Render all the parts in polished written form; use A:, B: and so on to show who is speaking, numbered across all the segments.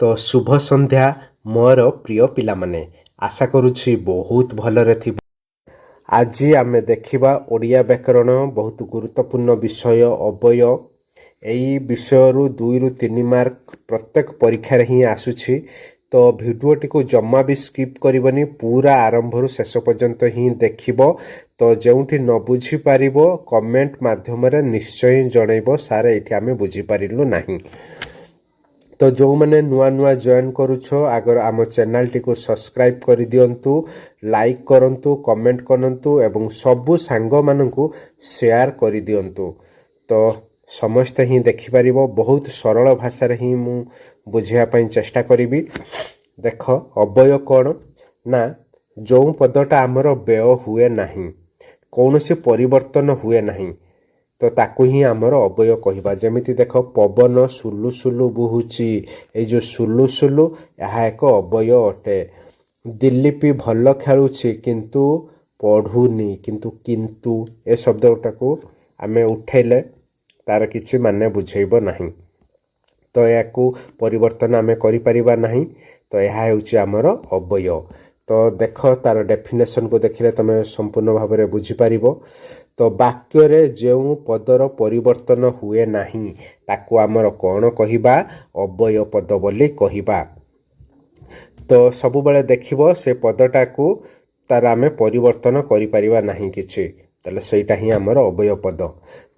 A: तो शुभ संध्या मोर प्रिय पिला माने आशा करुछि बहुत भलरे थिबे। आज आमे देखिबा ओडिया व्याकरण बहुत गुरुत्वपूर्ण विषय अव्यय। एई विषय रु 2 रु 3 मार्क प्रत्येक परीक्षा रे ही आसुछि। तो भिडियोटी को जम्मा भी स्किप करबनी, पूरा आरंभ रु शेष पर्यंत ही देखिबो। तो जेउठी न बुझी पारिबो कमेंट माध्यम रे निश्चय जणैबो सार एठी आमे बुझी पारिलु नाही। तो जो मैंने नुआ नुआ जॉइन करुछ आगर आम चैनल टी को सब्सक्राइब कर दियंतु, लाइक करंतु, कमेंट करंतु एवं सबु सांग माननकु शेयर कर दियंतु। तो समस्त ही देखि परिबो, बहुत सरल भाषा रे ही मु बुझिया पई चेष्टा करिबी। देख अव्यय कोन ना, जो पदटा आमर व्यय हुए नाही, कौनसी परिवर्तन हुए नाही, तो ताकू ही आमर अव्यय कहिबा। जेमिति देख पवन सुलु सुलु बुहुची, ए जो सुलु सुलु यह एक अव्यय अटे। दिलीपी भल खेलुछि किंतु पढ़ुनी, किंतु ए शब्दटाकू आमे उठेले तार किछि माने बुझेइबो नाही, तो याकू परिवर्तन आमे करि परिबा नाही। तो यह हेउछि आमर अव्यय। तो देख तार डेफिनेशन को देखिले तमे संपूर्ण भाव में बुझी पारिबो। तो वाक्य रे जेउ पदर परिवर्तन हुए नाही ताकू आमर कोन कहिबा, अव्यय पद बोली कहिबा। तो सब बेले देखिबो से पदटा को तार आमे परिवर्तन करि परिबा नाही किछि, तले सेटा ही आमर अव्यय पद।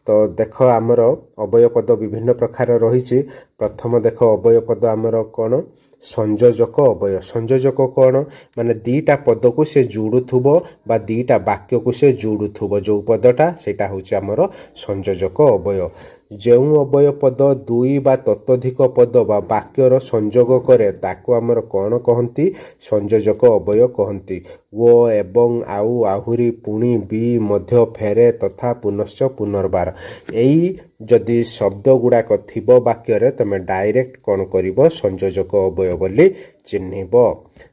A: तो देख आमर अव्यय पद विभिन्न प्रकार रहिछि। प्रथम देख अव्यय पद आमर कोन, संयोजक अव्यय। संयोजक कोन माने दीटा पद को से जोड़ुथुबो बा दीटा वाक्य को से जोड़ुथुबो, जो पदटा सेटा होछि आमर संयोजक अव्यय। जेउ अव्यय पद दुई बा ततोधिक पद बा वाक्यर संयोग करे ताको आमर कोन कहंती, संयोजक अव्यय कहंती। वो एवं आउ आहुरी पुणी बी मध्य फेरे तथा पुनश्च पुनर्बार, एई जदि शब्द गुड़ाक थिबो वाक्य रे तमे डायरेक्ट कोन करिवो, संयोजक अव्यय बोली चिन्हिबो।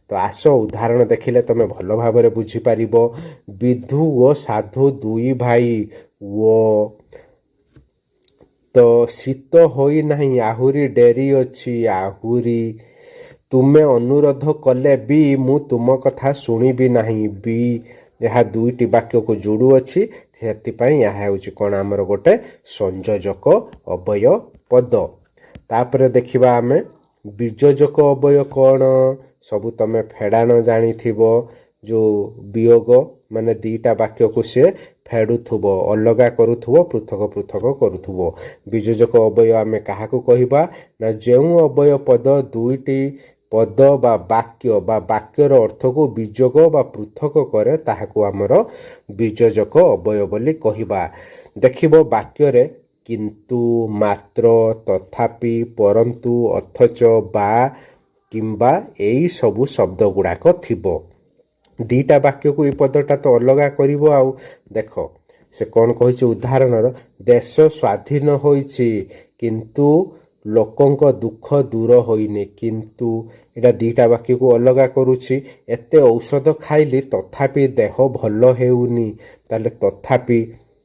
A: तो आस उदाहरण देखिले तमे भल भाव में बुझी पारिबो। विधु ओ साधु दुई भाई, वो तो शीत होई नहीं आहुरी डेरी अछि, आहुरी तुमे अनुरोध कले भी मु तुम कथा सुनिबी नहीं, भी यह दुईटी वाक्य को जोड़ू अछि, सेतिपई यह हेउछि कोन आमर गोटे संयोजक अव्यय पद। तापरे देखिबा आमे बीजोजक अव्यय कोन, सबु तमे फेडाण जानिथिबो। जो वियोग माने दीटा वाक्य को से फेडुथुबो, अलगा करुथुबो, पृथक पृथक करुथुबो। बीजोजक अव्यय आमे काहाकू कहिबा ना, जेउ अव्यय पद दुईटी पद बा वाक्यर अर्थ को बीजोग बा पृथक करे ताहाकू आमर बीजोजक अव्यय बोली कहिबा। देखिबो वाक्य रे किंतु, मात्र, तथापि, परंतु, अथच, बा किंबा एई सबु शब्द गुड़ाक थिबो। दीटा वाक्य को ई पदटा तो अलगा करिवो। आउ देख से कौन कहिछि उदाहरण, देश स्वाधीन होइछि किंतु लोकंक दुख दूर होइने, किंतु एटा दीटा वाक्य को अलगा करुछि। एते औषध खाइली तथापि देह भल हेउनी, ताले तथापि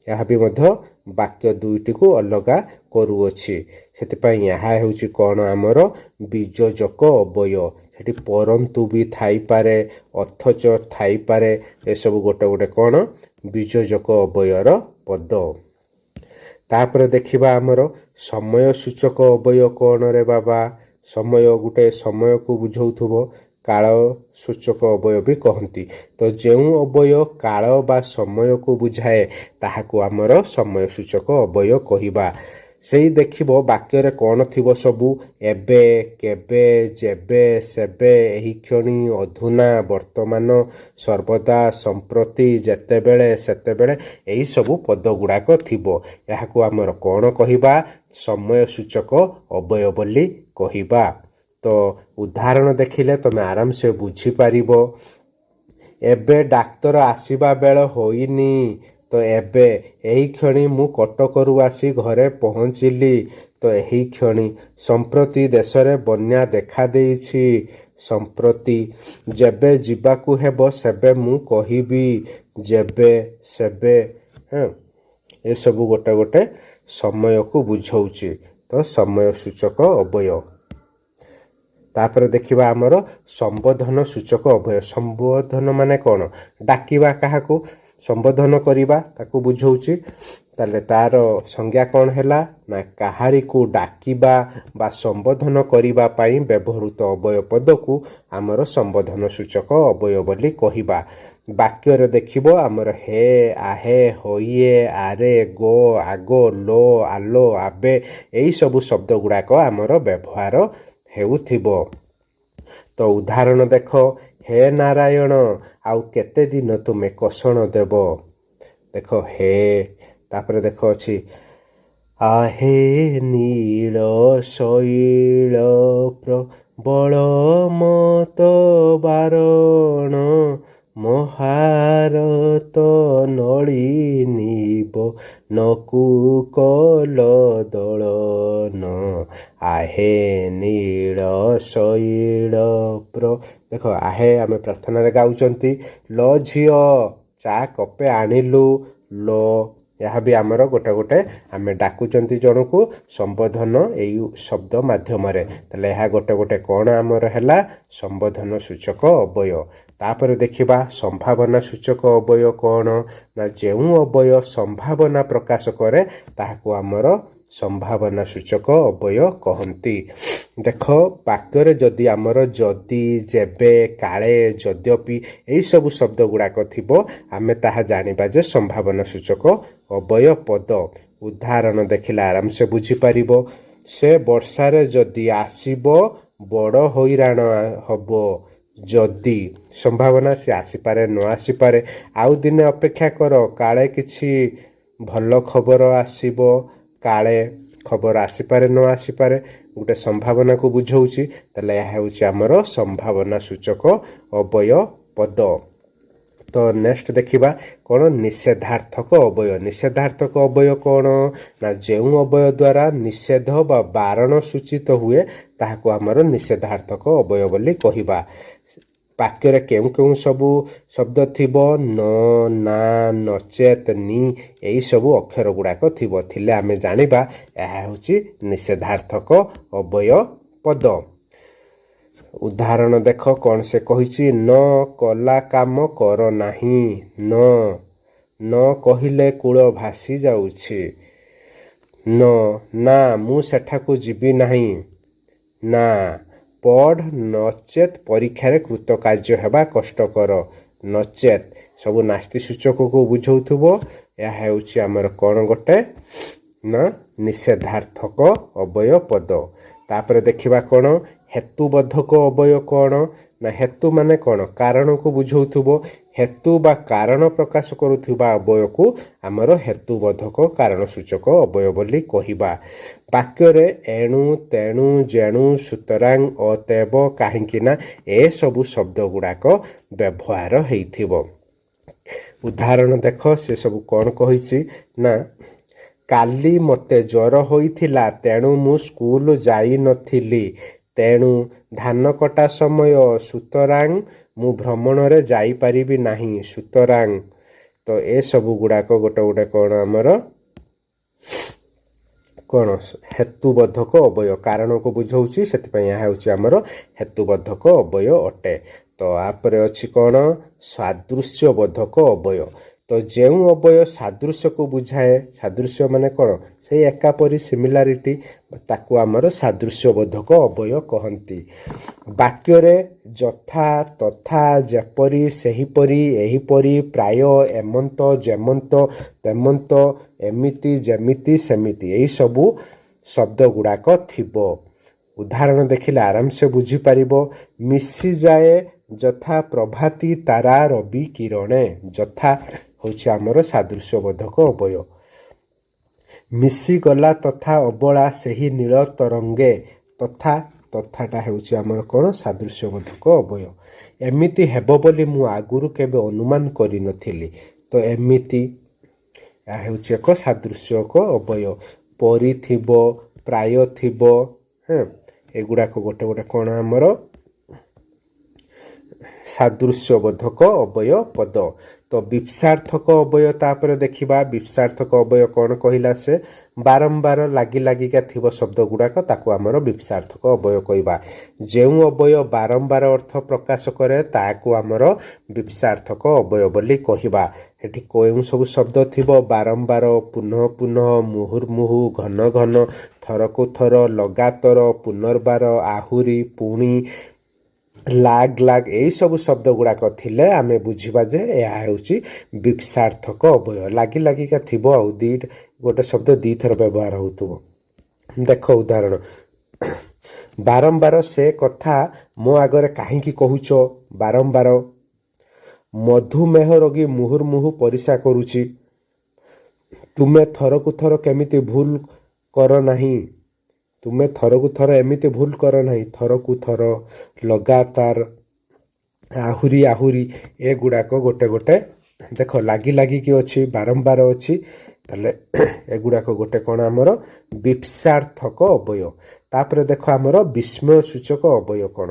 A: यह भी मध्य वाक्य दुईटी को अलगा करुअछि। सेतिपई यह हेउछि कोन आमर बीजोजक अव्यय। सेठी परंतु भी थाई पारे, अथच थाई पारे, ए सब गोटे गोटे कोन बीजोजक अव्ययर पद। तापर देखिबा आमर समय सूचक अव्यय कोन रे बाबा। समय गुटे समय को बुझौथुबो, काल सूचक अव्यय भी कहंती। तो जेउ अव्यय काल बा समय को बुझाए ताहाकू आमर समय सूचक अव्यय कहिबा। सेई देखिबो वाक्य रे कोन थिबो सबु, एबे, केबे, जेबे, सेबे, एही क्षणी, अधुना, वर्तमान, सर्वदा, संप्रति, जेतेबेले, सेतेबेले, एही सबु पद गुड़ाक थिबो। याहाकू आमर कोन कहिबा, समय सूचक अव्यय बोली कहिबा। तो उदाहरण देखिले तमे आराम से बुझी पारिबो। एबे डाक्तर आसीबा बेल होइनी, तो एबे एही क्षणी मु कटकरू आसी घरे पहुंचिली, तो एही क्षणी। संप्रति देश रे बन्या देखा देइछि, संप्रति। जेबे जिबाकू हेबो सेबे मु कहिबी, जेबे, सेबे। ए सबु गोटे गोटे समय को बुझौछि, तो समय सूचक अव्यय। तापर देखिबा आमर संबोधन सूचक अभय संबोधन माने कौन डाकिबा काहाकू संबोधन करिबा ताकू बुझौछि ताले तार संज्ञा कौन हैला ना काहारी को डाकिबा बा संबोधन करिबा पई व्यवहृत अभय पद को आमर संबोधन सूचक अभय बोली कहिबा वाक्य रे देखिबो आमर हे आहे होइए आरे गो आगो लो आलो आबे एई सब शब्द गुडा को आमर व्यवहार हेउथिबो तो उदाहरण देखो हे नारायण आउ केते दिन तुमे कषण देव देखो हे तापर देखो अछि आहे नील शैल प्रबल मत बारण महारत नलिनीब नकुकल दलन आहे नील शैल प्र देखो आहे आमे प्रार्थना रे गाउचंती लो झियो चा कपे आनिलु लो यह भी आमर गोटे गोटे आम डाकुचंती जन को संबोधन यही शब्द माध्यम ताले यह गोटे गोटे कौन आमर है संबोधन सूचक अवय तापर देखिबा संभावना सूचक अवय कौन ना जेउ अवय संभावना प्रकाश करे ताहाको आमर संभावना सूचक अवय कहंती देख वाक्य जदि आमर जदि जेबे काले जद्यपि यही सब शब्द गुड़ाक थिबो आमे ताहा जानिबा जे संभावना सूचक अवय पद उदाहरण देखिला आराम से बुझी पारिबो से वर्षारे जदि आसीबो बड़ हैरान हबो जदि संभावना से आसीपारे न आसीपारे आउ दिने अपेक्षा कर काले किछि भल खबर आसीबो काले खबर आसीपारे न आसीपारे गोटे संभावना को बुझौछि ताले यह हेउछि हमर संभावना सूचक अवय पद तो नेक्स्ट देखिबा कोन निषेधार्थक अवय कोन ना जेउ अवय द्वारा निषेध बा बारण सूचित हुए ताहाको हमर निषेधार्थक अवय बोली कहिबा वाक्य रे केउ केउ सबु शब्द थिबो न ना नचेत नि एई सबु अक्षर गुडाक थिबो थिले आमे जानिबा एहा होछि निषेधार्थक अवय पद उदाहरण देख कौन से कहिछि न कला काम कर नाही न कहिले कूल भासी जाउछि न ना मु सेठाकू जीवी नाही ना पढ़ नचेत परीक्षा कृतकार्य हेबा कष्टकर नचेत सब नास्ति सूचक को बुझौथुबो यह हेउछि हमर कोन गोटे ना निषेधार्थक अवय पद तापर देखिबा कोन हेतुबद्धक अवय कोन ना हेतु माने कोन कारण को बुझौथुबो हेतु बा कारण प्रकाश करुथुबा अवय को हमर हेतुबद्धक कारण सूचक अवय बोली कहिबा वाक्य रे एणु तेणु जेणु सुतरां अतएव काहेकिना ए सबु शब्द गुडाक व्यवहार हेइथिबो उदाहरण देख से सब कौन कहिछि ना काली मते ज्वर होइथिला तेणु मु स्कूल जाई नथिली तेणु धान कटा समय सुतरां मु भ्रमण रे जाई परिबी नाही सुतरां तो ए सबु गुडाक गोटे गोटे कौन हमर कौन हेतुबद्धक अवय कारण को बुझौछि सेतिपय या हेउछि हमर हेतुबद्धक अवय अटे तो आपरे अछि कौन सादृश्यबद्धक अवय तो जेउ अवय सादृश्य को बुझाए सादृश्य माने कौन से एकापरि सिमिलारिटी ताकू आमर सादृश्यबद्धक अवय कहंती वाक्य रे जथा तथा जेपरि सेहिपरि एहिपरि प्राय एमंत जेमंत तेमंत एमिति जेमिति सेमिति एई सबु शब्द गुडाक थिबो उदाहरण देखिले आराम से बुझी पारिबो मिसी जाए जथा प्रभाती तारा रवि किरणे जथा होछि हमर सादृश्यबद्धक अवय मिसी गला तथा अबला सेही नील तरंगे तथा तथाटा हेउछि हमर कोन सादृश्यबद्धक अवय एमिति हेबो बोली मु आगुरु केबे अनुमान करि नथिली तो एमिति या हेउछि एक सादृश्यक अवय परि थिबो प्राय थिबो ह एगुडा को गोटे गोटे कोन हमर सादृश्यबद्धक अवय पद तो विप्सार्थक अवय तापर देखिबा विप्सार्थक अवय कौन कहिला से ବାରମ୍ବାର ଲାଗି ଲାଗିକା ଥିବ ଶବ୍ଦ ଗୁଡ଼ାକ ତାକୁ ଆମର ବିପସାର୍ଥକ ଅବୟ କହିବା। ଯେଉଁ ଅବୟ ବାରମ୍ବାର ଅର୍ଥ ପ୍ରକାଶ କରେ ତାହାକୁ ଆମର ବିପସାର୍ଥକ ଅବୟ ବୋଲି କହିବା। ଏଠି କେଉଁ ସବୁ ଶବ୍ଦ ଥିବ? ବାରମ୍ବାର, ପୁନଃ ପୁନଃ, ମୁହୁର୍ମୁହୁ, ଘନ ଘନ, ଥରକୁ ଥର, ଲଗାତର, ପୁନର୍ବାର, ଆହୁରି, ପୁଣି, ଲାଗ ଲାଗ, ଏଇସବୁ ଶବ୍ଦ ଗୁଡ଼ାକ ଥିଲେ ଆମେ ବୁଝିବା ଯେ ଏହା ହେଉଛି ବିପସାର୍ଥକ ଅବୟ। ଲାଗି ଲାଗିକା ଥିବ ଆଉ ଗୋଟେ ଶବ୍ଦ ଦୁଇଥର ବ୍ୟବହାର ହେଉଥିବ। ଦେଖ ଉଦାହରଣ, ବାରମ୍ବାର ସେ କଥା ମୋ ଆଗରେ କାହିଁକି କହୁଛ? ବାରମ୍ବାର। ମଧୁମେହ ରୋଗୀ ମୁହୁର୍ମୁହୁ ପରିସ୍ରା କରୁଛି। ତୁମେ ଥରକୁ ଥର କେମିତି ଭୁଲ କର ନାହିଁ। ତୁମେ ଥରକୁ ଥର ଏମିତି ଭୁଲ କର ନାହିଁ। ଥରକୁ ଥର, ଲଗାତାର, ଆହୁରି ଆହୁରି, ଏଗୁଡ଼ାକ ଗୋଟେ ଗୋଟେ ଦେଖ ଲାଗି ଲାଗିକି ଅଛି, ବାରମ୍ବାର ଅଛି, ତାହେଲେ ଏଗୁଡ଼ାକ ଗୋଟେ କ'ଣ ଆମର ବିପସାର୍ଥକ ଅବୟ। ତାପରେ ଦେଖ ଆମର ବିସ୍ମୟ ସୂଚକ ଅବୟ କ'ଣ?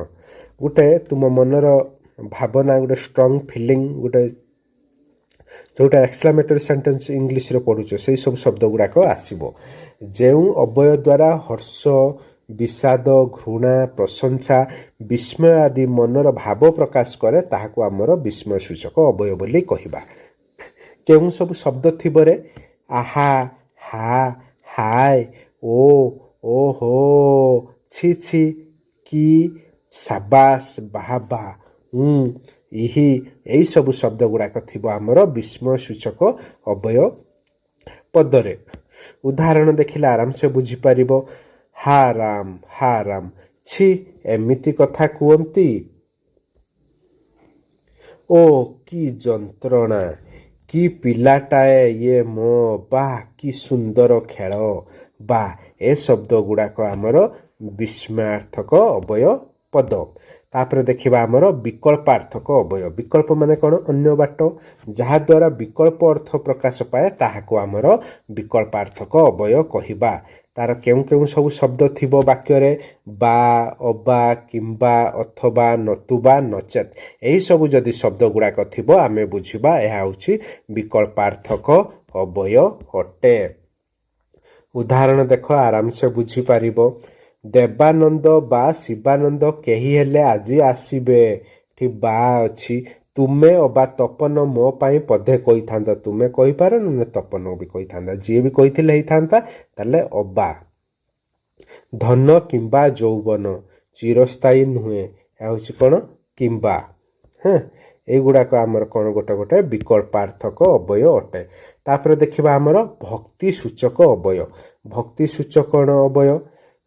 A: ଗୋଟେ ତୁମ ମନର ଭାବନା, ଗୋଟେ ଷ୍ଟ୍ରଙ୍ଗ ଫିଲିଂ, ଗୋଟେ ଯେଉଁଟା ଏକ୍ସକ୍ଲାମେଟରୀ ସେଣ୍ଟେନ୍ସ ଇଂଲିଶରେ ପଢ଼ୁଛ ସେଇ ସବୁ ଶବ୍ଦ ଗୁଡ଼ାକ ଆସିବ। ଯେଉଁ ଅବୟ ଦ୍ୱାରା ହର୍ଷ, ବିଷାଦ, ଘୃଣା, ପ୍ରଶଂସା, ବିସ୍ମୟ ଆଦି ମନର ଭାବ ପ୍ରକାଶ କରେ ତାହାକୁ ଆମର ବିସ୍ମୟ ସୂଚକ ଅବୟ ବୋଲି କହିବା। କେଉଁ ସବୁ ଶବ୍ଦ ଥିବରେ? ଆହା, ହା, ହାୟ, ଓ, ଓହୋ, ଛି ଛି, କି, ସାବାସ, ବାହାବା, ଇହି, ଏଇସବୁ ଶବ୍ଦ ଗୁଡ଼ାକ ଥିବ ଆମର ବିସ୍ମୟ ସୂଚକ ଅବୟ ପଦରେ। ଉଦାହରଣ ଦେଖିଲେ ଆରାମସେ ବୁଝିପାରିବ। ହା ରାମ, ହା ରାମ, ଛି ଏମିତି କଥା କୁହନ୍ତି। ଓ କି ଯନ୍ତ୍ରଣା, କି ପିଲାଟାଏ ଇଏ ମୋ, ବା କି ସୁନ୍ଦର ଖେଳ, ବା ଏ ଶବ୍ଦ ଗୁଡ଼ାକ ଆମର ବିସ୍ମୟାର୍ଥକ ଅବୟ ପଦ। ତାପରେ ଦେଖିବା ଆମର ବିକଳ୍ପାର୍ଥକ ଅବୟ। ବିକଳ୍ପ ମାନେ କ'ଣ? ଅନ୍ୟ ବାଟ, ଯାହାଦ୍ୱାରା ବିକଳ୍ପ ଅର୍ଥ ପ୍ରକାଶ ପାଏ ତାହାକୁ ଆମର ବିକଳ୍ପାର୍ଥକ ଅବୟ କହିବା। ତାର କେଉଁ କେଉଁ ସବୁ ଶବ୍ଦ ଥିବ ବାକ୍ୟରେ? ବା, ଅବା, କିମ୍ବା, ଅଥବା, ନତୁବା, ନଚେତ୍, ଏହିସବୁ ଯଦି ଶବ୍ଦ ଗୁଡ଼ାକ ଥିବ ଆମେ ବୁଝିବା ଏହା ହେଉଛି ବିକଳ୍ପାର୍ଥକ ଅବୟ ଅଟେ। ଉଦାହରଣ ଦେଖ ଆରାମସେ ବୁଝିପାରିବ। ଦେବାନନ୍ଦ ବା ଶିବାନନ୍ଦ କେହି ହେଲେ ଆଜି ଆସିବେ। ଏଠି ବା ଅଛି। ତୁମେ ଅବା ତପନ ମୋ ପାଇଁ ପଦେ କହିଥାନ୍ତ। ତୁମେ କହିପାର ନା ତପନ ବି କହିଥାନ୍ତା, ଯିଏ ବି କହିଥିଲେ ହେଇଥାନ୍ତା, ତାହେଲେ ଅବା। ଧନ କିମ୍ବା ଯୌବନ ଚିରସ୍ଥାୟୀ ନୁହେଁ, ଏହା ହେଉଛି କ'ଣ? କିମ୍ବା। ଏଇଗୁଡ଼ାକ ଆମର କ'ଣ ଗୋଟେ ଗୋଟେ ବିକଳ୍ପାର୍ଥକ ଅବୟ ଅଟେ। ତାପରେ ଦେଖିବା ଆମର ଭକ୍ତି ସୂଚକ ଅବୟ। ଭକ୍ତି ସୂଚକ କ'ଣ ଅବୟ?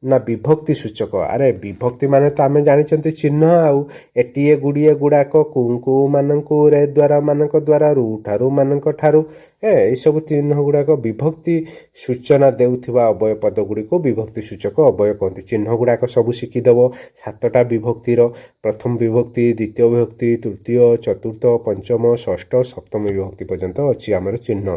A: ନା ବିଭକ୍ତି ସୂଚକ। ଆରେ ବିଭକ୍ତି ମାନେ ତ ଆମେ ଜାଣିଛନ୍ତି ଚିହ୍ନ, ଆଉ ଏଟିଏ ଗୁଡ଼ିଏ ଗୁଡ଼ାକ କୋଉ ମାନଙ୍କୁ ରେ ଦ୍ୱାରା ମାନଙ୍କ ଦ୍ୱାରା, ରୁ ଠାରୁ, ମାନଙ୍କ ଠାରୁ, ଏଇସବୁ ଚିହ୍ନ ଗୁଡ଼ାକ ବିଭକ୍ତି ସୂଚନା ଦେଉଥିବା ଅବୟ ପଦ ଗୁଡ଼ିକୁ ବିଭକ୍ତି ସୂଚକ ଅବୟ କହନ୍ତି। ଚିହ୍ନ ଗୁଡ଼ାକ ସବୁ ଶିଖିଦେବ। 7ଟା ବିଭକ୍ତିର, ପ୍ରଥମ ବିଭକ୍ତି, ଦ୍ୱିତୀୟ ବିଭକ୍ତି, ତୃତୀୟ, ଚତୁର୍ଥ, ପଞ୍ଚମ, ଷଷ୍ଠ, ସପ୍ତମ ବିଭକ୍ତି ପର୍ଯ୍ୟନ୍ତ ଅଛି ଆମର ଚିହ୍ନ।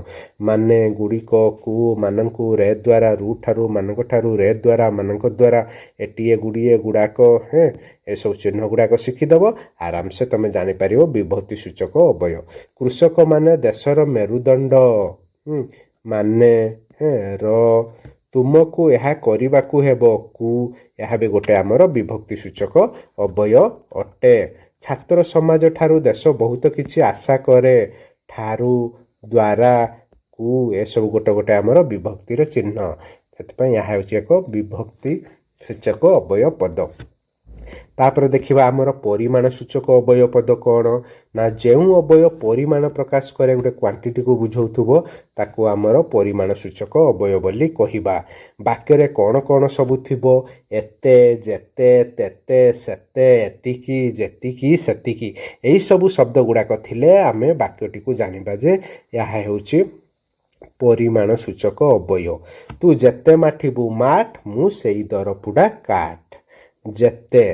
A: ମାନେ ଗୁଡ଼ିକ, କୁ, ମାନଙ୍କୁ, ରେ ଦ୍ୱାରା, ରୁ ଠାରୁ, ମାନଙ୍କ ଠାରୁ, ରେ ଦ୍ୱାରା, ମାନଙ୍କ ଦ୍ୱାରା, ଏଟିଏ ଗୁଡ଼ିଏ ଗୁଡ଼ାକ, ଏସବୁ ଚିହ୍ନ ଗୁଡ଼ାକ ଶିଖିଦେବ। ଆରାମସେ ତମେ ଜାଣିପାରିବ ବିଭକ୍ତି ସୂଚକ ଅବୟ। କୃଷକ ମାନେ ଦେଶର ମେରୁଦଣ୍ଡ, ମାନେ, ର, ତୁମକୁ ଏହା କରିବାକୁ ହେବ, କୁ, ଏହା ବି ଗୋଟେ ଆମର ବିଭକ୍ତି ସୂଚକ ଅବୟ ଅଟେ। ଛାତ୍ର ସମାଜ ଠାରୁ ଦେଶ ବହୁତ କିଛି ଆଶା କରେ, ଠାରୁ, ଦ୍ୱାରା, କୁ, ଏସବୁ ଗୋଟେ ଗୋଟେ ଆମର ବିଭକ୍ତିର ଚିହ୍ନ। ସେଥିପାଇଁ ଏହା ହେଉଛି ଏକ ବିଭକ୍ତି ସୂଚକ ଅବୟ ପଦ। ତାପରେ ଦେଖିବା ଆମର ପରିମାଣ ସୂଚକ ଅବୟ ପଦ କ'ଣ? ନା ଯେଉଁ ଅବୟ ପରିମାଣ ପ୍ରକାଶ କରେ, ଗୋଟେ କ୍ୱାଣ୍ଟିଟିକୁ ବୁଝଉଥିବ, ତାକୁ ଆମର ପରିମାଣ ସୂଚକ ଅବୟ ବୋଲି କହିବା। ବାକ୍ୟରେ କ'ଣ କ'ଣ ସବୁ ଥିବ? ଏତେ, ଯେତେ, ତେତେ, ସେତେ, ଏତିକି, ଯେତିକି, ସେତିକି, ଏହିସବୁ ଶବ୍ଦ ଗୁଡ଼ାକ ଥିଲେ ଆମେ ବାକ୍ୟଟିକୁ ଜାଣିବା ଯେ ଏହା ହେଉଛି ପରିମାଣ ସୂଚକ ଅବୟ। ତୁ ଯେତେ ମାଠିବୁ ମାଠ, ମୁଁ ସେଇ ଦରପୁଡ଼ା କାଠ। ଯେତେ,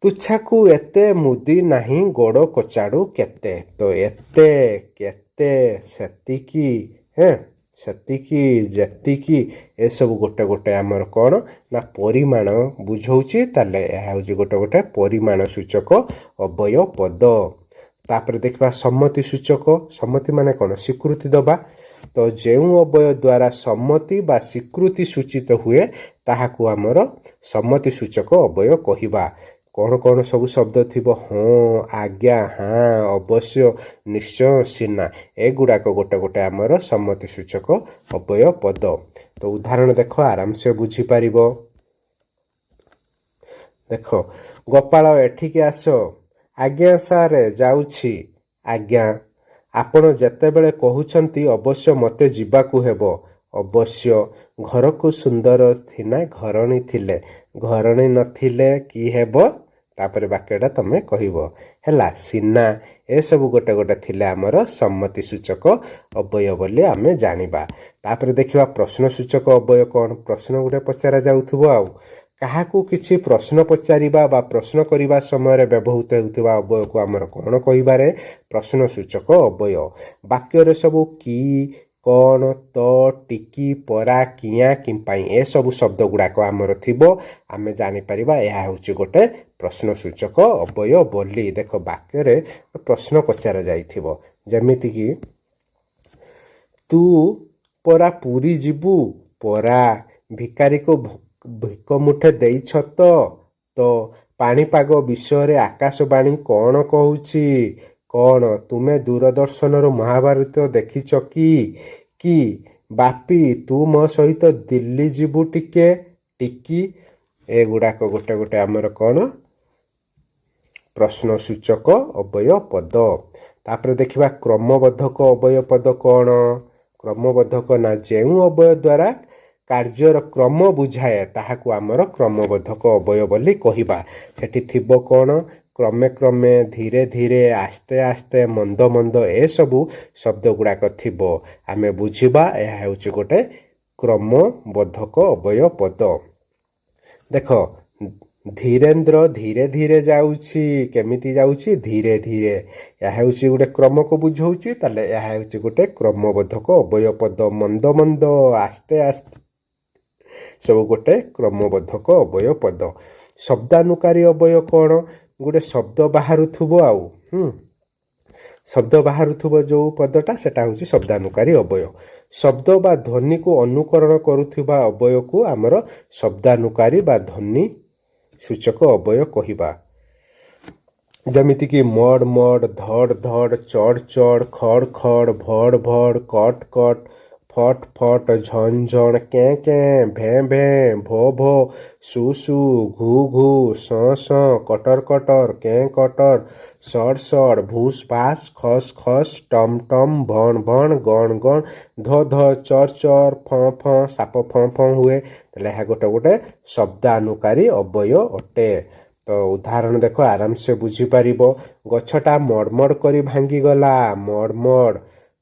A: ତୁଚ୍ଛାକୁ ଏତେ ମୁଦି ନାହିଁ, ଗୋଡ଼ କଚାଡ଼ୁ କେତେ। ତ ଏତେ, କେତେ, ସେତିକି, ସେତିକି, ଯେତିକି, ଏସବୁ ଗୋଟେ ଗୋଟେ ଆମର କ'ଣ? ନା ପରିମାଣ ବୁଝଉଛି। ତାହେଲେ ଏହା ହେଉଛି ଗୋଟେ ଗୋଟେ ପରିମାଣ ସୂଚକ ଅବୟ ପଦ। ତାପରେ ଦେଖିବା ସମ୍ମତି ସୂଚକ। ସମ୍ମତି ମାନେ କ'ଣ? ସ୍ୱୀକୃତି ଦେବା। तो ଯେଉଁ ଅବୟ ଦ୍ୱାରା ସମ୍ମତି ବା ସ୍ୱୀକୃତି ସୂଚିତ ହୁଏ ତାହାକୁ ଆମର ସମ୍ମତି ସୂଚକ ଅବୟ କହିବା। କ'ଣ କ'ଣ ସବୁ ଶବ୍ଦ ଥିବ? ହଁ, ଆଜ୍ଞା, ହାଁ, ଅବଶ୍ୟ, ନିଶ୍ଚୟ, ସିନା। ଏଗୁଡ଼ାକ ଗୋଟେ ଗୋଟେ ଆମର ସମ୍ମତି ସୂଚକ ଅବୟ ପଦ। ତ ଉଦାହରଣ ଦେଖ, ଆରାମସେ ବୁଝିପାରିବ। ଦେଖ, ଗୋପାଳ ଏଠିକି ଆସ। ଆଜ୍ଞା ସାର୍, ଯାଉଛି। ଆଜ୍ଞା। ଆପଣ ଯେତେବେଳେ କହୁଛନ୍ତି ଅବଶ୍ୟ ମୋତେ ଯିବାକୁ ହେବ। ଅବଶ୍ୟ। ଘରକୁ ସୁନ୍ଦର ଥିନା ଘରଣୀ ଥିଲେ। ଘରଣୀ ନଥିଲେ କି ହେବ? ତାପରେ ବାକ୍ୟଟା ତମେ କହିବ ହେଲା। ସିନା। ଏସବୁ ଗୋଟେ ଗୋଟେ ଥିଲେ ଆମର ସମ୍ମତି ସୂଚକ ଅବୟ ବୋଲି ଆମେ ଜାଣିବା। ତାପରେ ଦେଖିବା ପ୍ରଶ୍ନ ସୂଚକ ଅବୟ କ'ଣ? ପ୍ରଶ୍ନ ଗୋଟେ ପଚରା ଯାଉଥିବ ଆଉ। କାହାକୁ କିଛି ପ୍ରଶ୍ନ ପଚାରିବା ବା ପ୍ରଶ୍ନ କରିବା ସମୟରେ ବ୍ୟବହୃତ ହେଉଥିବା ଅବୟକୁ ଆମର କ'ଣ କହିବାରେ? ପ୍ରଶ୍ନ ସୂଚକ ଅବୟ। ବାକ୍ୟରେ ସବୁ କି, କ'ଣ, ତ, ଟିକି, ପରା, କିଆଁ, କିମ୍ପାଇଁ ଏସବୁ ଶବ୍ଦ ଗୁଡ଼ାକ ଆମର ଥିବ। ଆମେ ଜାଣିପାରିବା ଏହା ହେଉଛି ଗୋଟେ ପ୍ରଶ୍ନ ସୂଚକ ଅବୟ ବୋଲି। ଦେଖ, ବାକ୍ୟରେ ପ୍ରଶ୍ନ ପଚରା ଯାଇଥିବ, ଯେମିତିକି ତୁ ପରା ପୁରୀ ଯିବୁ? ପରା। ଭିକାରୀକୁ ଭିକ ମୁଠେ ଦେଇଛ ତ? ତ। ପାଣିପାଗ ବିଷୟରେ ଆକାଶବାଣୀ କ'ଣ କହୁଛି? କ'ଣ। ତୁମେ ଦୂରଦର୍ଶନରୁ ମହାଭାରତ ଦେଖିଛ କି? କି। ବାପି, ତୁ ମୋ ସହିତ ଦିଲ୍ଲୀ ଯିବୁ ଟିକେ? ଟିକି। ଏଗୁଡ଼ାକ ଗୋଟେ ଗୋଟେ ଆମର କ'ଣ? ପ୍ରଶ୍ନ ସୂଚକ ଅବୟ ପଦ। ତାପରେ ଦେଖିବା କ୍ରମବଦ୍ଧକ ଅବୟ ପଦ କ'ଣ? କ୍ରମବଦ୍ଧକ ନା ଯେଉଁ ଅବୟ ଦ୍ୱାରା କାର୍ଯ୍ୟର କ୍ରମ ବୁଝାଏ ତାହାକୁ ଆମର କ୍ରମବଦ୍ଧକ ଅବୟ ବୋଲି କହିବା। ସେଠି ଥିବ କ'ଣ? କ୍ରମେ କ୍ରମେ, ଧୀରେ ଧୀରେ, ଆସ୍ତେ ଆସ୍ତେ, ମନ୍ଦ ମନ୍ଦ ଏସବୁ ଶବ୍ଦ ଗୁଡ଼ାକ ଥିବ। ଆମେ ବୁଝିବା ଏହା ହେଉଛି ଗୋଟେ କ୍ରମବଦ୍ଧକ ଅବୟ ପଦ। ଦେଖ, ଧୀରେନ୍ଦ୍ର ଧୀରେ ଧୀରେ ଯାଉଛି। କେମିତି ଯାଉଛି? ଧୀରେ ଧୀରେ। ଏହା ହେଉଛି ଗୋଟେ କ୍ରମକୁ ବୁଝାଉଛି। ତାହେଲେ ଏହା ହେଉଛି ଗୋଟେ କ୍ରମବଦ୍ଧକ ଅବୟ ପଦ। ମନ୍ଦ ମନ୍ଦ, ଆସ୍ତେ ଆସ୍ତେ ସବୁ ଗୋଟେ କ୍ରମବଦ୍ଧକ ଅବୟ ପଦ। ଶବ୍ଦାନୁକାରୀ ଅବୟ କ'ଣ? ଗୋଟେ ଶବ୍ଦ ବାହାରୁଥିବ ଆଉ ଶବ୍ଦ ବାହାରୁଥିବ ଯେଉଁ ପଦଟା ସେଟା ହେଉଛି ଶବ୍ଦାନୁକାରୀ ଅବୟ। ଶବ୍ଦ ବା ଧ୍ୱନିକୁ ଅନୁକରଣ କରୁଥିବା ଅବୟକୁ ଆମର ଶବ୍ଦାନୁକାରୀ ବା ଧ୍ୱନି ସୂଚକ ଅବୟ କହିବା। ଯେମିତିକି ମଡ଼ ମଡ଼, ଧଡ଼ ଧଡ଼, ଚଡ଼ ଚଡ଼, ଖଡ଼ ଖଡ଼, ଭଡ଼ ଭଡ଼, କଟ କଟ, ଫଟ ଫଟ, ଝଣ ଝଣ, କେଁ କେଁ, ଭେଁ ଭେଁ, ଭୋ ଭୋ, ସୁ ସୁ, ଘୁ ଘୁ, ସଁ ସଁ, କଟର କଟର, କେଁ କଟର, ସଡ଼ ସଡ଼, ଭୁସ୍ ଭାସ୍, ଖସ୍ ଖସ୍, ଟମ୍ ଟମ୍, ଭଣ ଭଣ, ଗଣ ଗଣ, ଧ ଧ, ଚର ଚର, ଫଁ ଫଁ, ସାପ ଫଁ ଫଁ ହୁଏ। ତାହେଲେ ଏହା ଗୋଟେ ଗୋଟେ ଶବ୍ଦାନୁକାରୀ ଅବୟ ଅଟେ। ତ ଉଦାହରଣ ଦେଖ, ଆରାମସେ ବୁଝିପାରିବ। ଗଛଟା ମଡ଼ମଡ଼ କରି ଭାଙ୍ଗିଗଲା। ମଡ଼ମଡ଼।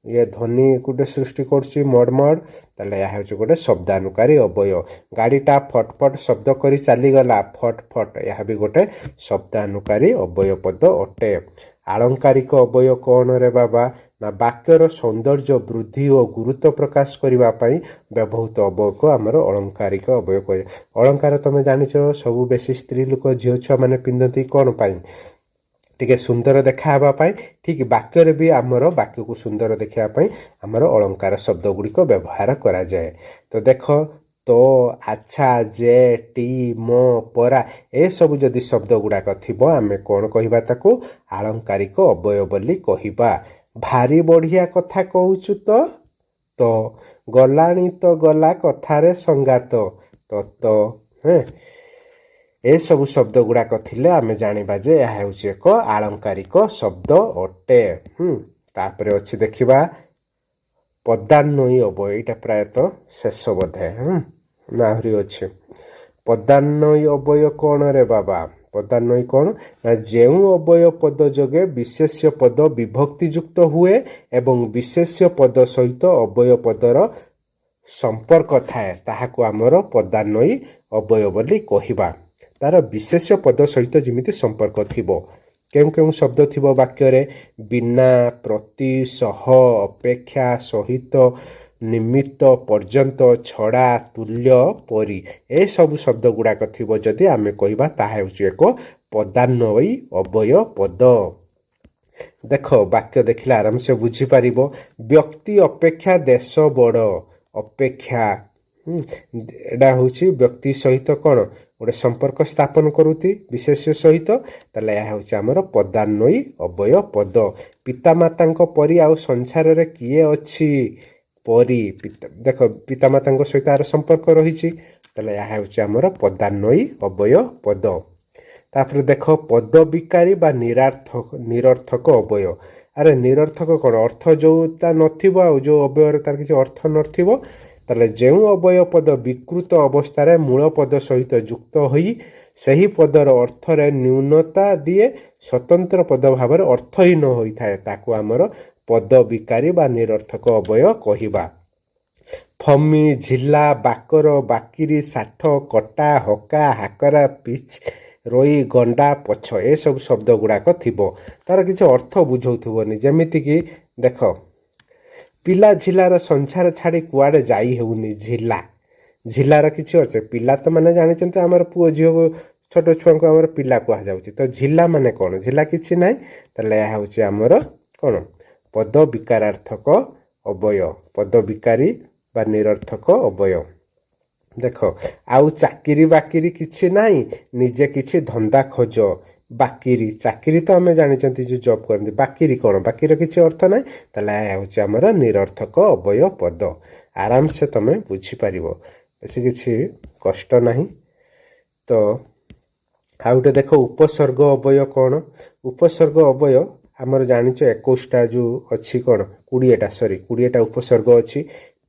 A: ଇଏ ଧ୍ୱନି ଗୋଟେ ସୃଷ୍ଟି କରୁଛି ମଡ଼ମଡ଼। ତାହେଲେ ଏହା ହେଉଛି ଗୋଟେ ଶବ୍ଦାନୁକାରୀ ଅବୟ। ଗାଡ଼ିଟା ଫଟ ଫଟ ଶବ୍ଦ କରି ଚାଲିଗଲା। ଫଟ ଫଟ। ଏହା ବି ଗୋଟେ ଶବ୍ଦାନୁକାରୀ ଅବୟ ପଦ ଅଟେ। ଆଳଙ୍କାରିକ ଅବୟ କ'ଣ ରେ ବାବା? ନା ବାକ୍ୟର ସୌନ୍ଦର୍ଯ୍ୟ ବୃଦ୍ଧି ଓ ଗୁରୁତ୍ୱ ପ୍ରକାଶ କରିବା ପାଇଁ ବ୍ୟବହୃତ ଅବୟକୁ ଆମର ଅଳଙ୍କାରିକ ଅବୟ କହେ। ଅଳଙ୍କାର ତମେ ଜାଣିଛ, ସବୁ ବେଶୀ ସ୍ତ୍ରୀ ଲୋକ ଝିଅ ଛୁଆମାନେ ପିନ୍ଧନ୍ତି କ'ଣ ପାଇଁ? ଟିକେ ସୁନ୍ଦର ଦେଖା ହେବା ପାଇଁ। ଠିକ୍ ବାକ୍ୟରେ ବି ଆମର ବାକ୍ୟକୁ ସୁନ୍ଦର ଦେଖିବା ପାଇଁ ଆମର ଅଳଙ୍କାର ଶବ୍ଦ ଗୁଡ଼ିକ ବ୍ୟବହାର କରାଯାଏ। ତ ଦେଖ, ତ, ଆଚ୍ଛା, ଯେ, ଟି, ମ, ପରା ଏସବୁ ଯଦି ଶବ୍ଦ ଗୁଡ଼ାକ ଥିବ ଆମେ କ'ଣ କହିବା? ତାକୁ ଆଳଙ୍କାରିକ ଅବୟ ବୋଲି କହିବା। ଭାରି ବଢ଼ିଆ କଥା କହୁଛୁ ତ? ତ। ଗଲାଣି ତ ଗଲା କଥାରେ ସଙ୍ଗାତ। ତ ଏସବୁ ଶବ୍ଦ ଗୁଡ଼ାକ ଥିଲେ ଆମେ ଜାଣିବା ଯେ ଏହା ହେଉଛି ଏକ ଆଳଙ୍କାରିକ ଶବ୍ଦ ଅଟେ। ତାପରେ ଅଛି ଦେଖିବା ପଦାନ୍ୱୟୀ ଅବୟ। ଏଇଟା ପ୍ରାୟତଃ ଶେଷ ବୋଧେ। ଆହୁରି ଅଛି ପଦାନ୍ୱୟୀ ଅବୟ କ'ଣ ରେ ବାବା? ପଦାନ୍ୱୟୀ କ'ଣ? ନା ଯେଉଁ ଅବୟ ପଦ ଯୋଗେ ବିଶେଷ୍ୟ ପଦ ବିଭକ୍ତିଯୁକ୍ତ ହୁଏ ଏବଂ ବିଶେଷ୍ୟ ପଦ ସହିତ ଅବୟ ପଦର ସମ୍ପର୍କ ଥାଏ ତାହାକୁ ଆମର ପଦାନ୍ୱୟୀ ଅବୟ ବୋଲି କହିବା। ତାର ବିଶେଷ୍ୟ ପଦ ସହିତ ଯେମିତି ସମ୍ପର୍କ ଥିବ। କେଉଁ କେଉଁ ଶବ୍ଦ ଥିବ ବାକ୍ୟରେ? ବିନା, ପ୍ରତି, ସହ, ଅପେକ୍ଷା, ସହିତ, ନିମିତ୍ତ, ପର୍ଯ୍ୟନ୍ତ, ଛଡ଼ା, ତୁଲ୍ୟ, ପରି ଏସବୁ ଶବ୍ଦ ଗୁଡ଼ାକ ଥିବ ଯଦି ଆମେ କହିବା ତାହା ହେଉଛି ଏକ ପଦାନ୍ୱୟୀ ଅବୟ ପଦ। देख वाक्य देखिले आराम से बुझी पारिबो व्यक्ति अपेक्षा देश बड़ अपेक्षा एडा होची व्यक्ति सहित कौन गोटे संपर्क स्थापन करुती विशेष सहित ताले या होची हमर पदान्वयी अव्यय पद पितामाता परी आउ संसार रे किए अछि परी देख पितामाता सहित आर संपर्क रही ताले या होची हमर पदान्वयी अव्यय पद तापर देख पद विकारी बा निरर्थक अव्यय अरे निरर्थक कौन अर्थ जोटा नथिबो आ जो अव्यय तार किसी अर्थ नथिबो ताले जेउ अव्यय पद विकृत अवस्था मूल पद सहित युक्त होई सही पदर अर्थ रे न्यूनता दिए स्वतंत्र पद भाव अर्थहीन होता है ताकू आमर पद विकारी बा निरर्थक अव्यय कहिबा फमी झिला बाकर बाकिरी साठ कटा हका हाकरा पिच रोई गंडा पछ ए सब शब्द गुड़ाक थिबो तार किसी अर्थ बुझौथबनी जेमिति कि देख पिला झिलार संसार छाड़ी कुआडे जाई हेउनी झिलार किसी अच्छे पिला तो माने जानिचंते हमर पुओ झियो छोट छुआ को हमर पिला कुआ जाउची तो झिला माने कौन झिला किसी नाई ताले या होची हमर कौन पद विकारार्थक अव्यय पद विकारी बा निरर्थक अव्यय देख आउ चाकिरी बाकिरी किछि नाही निजे किछि धंदा खोज बाकिरी चाकिरी तो आम जानी जो जॉब करते बाकिरी कौन बाकिर किसी अर्थ ना ताला हूँ आमर निरर्थक अव्यय पद आराम से तुम बुझीपार बेस किसी कष्ट ना तो आउ गए देख उपसर्ग अव्यय कौन उपसर्ग अव्यय आमर जानिच 21टा जो अच्छी कौन 20टा सॉरी 20टा उपसर्ग अच्छी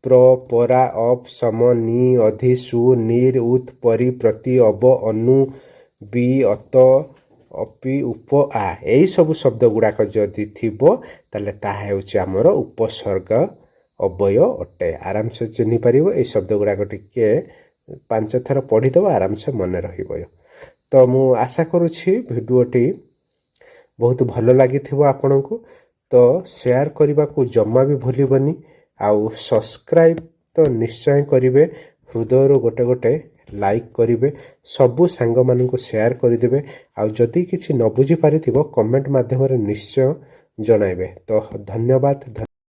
A: प्र परा अप सम नि अधि सु निर उत परि प्रति अब अनु बि अत अपि उप आ यही सब शब्द गुड़ाक जदि थिबो ताले ताहा हेउची हमर उपसर्ग अव्यय अटे आराम से चिन्हि पारिबो ए शब्द गुड़ाक टिके 5 थर पढ़ी दबो आराम से मन रहिबो तो मु आशा करूछि भिडियोटी बहुत भलो लागिथिबो आपनकु तो शेयर करबा को जम्मा भी भूलिबनी आउ सब्सक्राइब तो निश्चय करिवे हृदय गोटे गोटे लाइक करिवे सबु सांग मानकु शेयर करदेवे आउ जदि किछि न बुझी पारिथिबो कमेंट माध्यम रे निश्चय जणाइबे तो धन्यवाद।